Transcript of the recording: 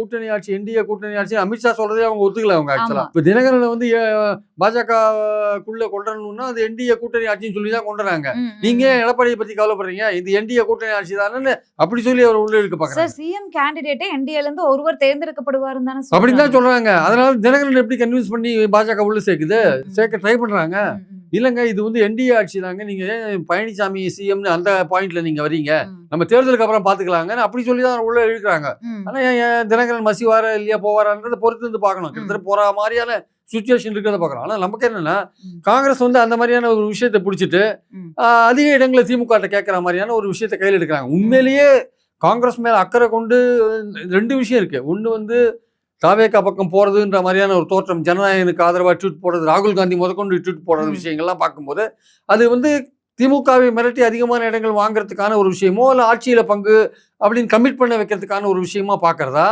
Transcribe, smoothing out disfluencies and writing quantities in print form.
கூட்டணி ஆட்சி, என்டிஏ கூட்டணி ஆட்சி அமித்ஷா சொல்றதே அவங்க ஒத்துக்கல. அவங்க ஆக்சுவலா ஆமா. இப்ப தினகரனை வந்து பாஜகக்குள்ள கொண்டுறணும்னா அது என்டிஏ கூட்டணி ஆட்சின்னு சொல்லி தான் கொண்டுறாங்க. நீங்க எடப்பாடியை பத்தி கவலைப்படுறீங்க, இது என்டிஏ கூட்டணி ஆட்சி தானே அப்படி சொல்லி அவர் உள்ள இருக்க பாக்குறாங்க. சார், சிஎம் கேண்டிடேட்டே என்டிஏல இருந்து ஒருவர் தேர்ந்தெடுக்கப்படுவாருன்னு தானே அப்படிதான் சொல்றாங்க. அதனால தினகரன் எப்படி கன்வின்ஸ் பண்ணி பாஜக உள்ள சேர்க்குது, சேர்க்க ட்ரை பண்றாங்க. இல்லங்க, இது வந்து என்டிஏ ஆட்சி தாங்க, நீங்க ஏன் பழனிசாமி சிஎம்னு அந்த பாயிண்ட்ல நீங்க வரீங்க, நம்ம தேர்தலுக்கு அப்புறம் பாத்துக்கலாங்க அப்படி சொல்லி தான் உள்ள இழுக்கிறாங்க. ஆனா தினகரன் மசிவாரா இல்லையா போவாரான்றதை பொறுத்து வந்து பார்க்கணும். கிட்டத்தட்ட போற மாதிரியான சுச்சுவேஷன் இருக்கிறத பார்க்கணும். ஆனா நமக்கு என்னன்னா, காங்கிரஸ் வந்து அந்த மாதிரியான ஒரு விஷயத்தை பிடிச்சிட்டு அதிக இடங்களை திமுக கேட்கிற மாதிரியான ஒரு விஷயத்தை கையில் எடுக்கிறாங்க. உண்மையிலேயே காங்கிரஸ் மேல அக்கறை கொண்டு 2 விஷயம் இருக்கு. ஒண்ணு வந்து தாவேகா பக்கம் போறதுன்ற மாதிரியான ஒரு தோற்றம், ஜனநாயகனுக்கு ஆதரவா ட்வீட் போடுறது, ராகுல் காந்தி முதற்கொண்டு ட்வீட் போடுற விஷயங்கள்லாம் பார்க்கும்போது அது வந்து திமுகவை மிரட்டி அதிகமான இடங்கள் வாங்குறதுக்கான ஒரு விஷயமோ, இல்ல ஆட்சியில பங்கு அப்படின்னு கமிட் பண்ண வைக்கிறதுக்கான ஒரு விஷயமா பார்க்கறதா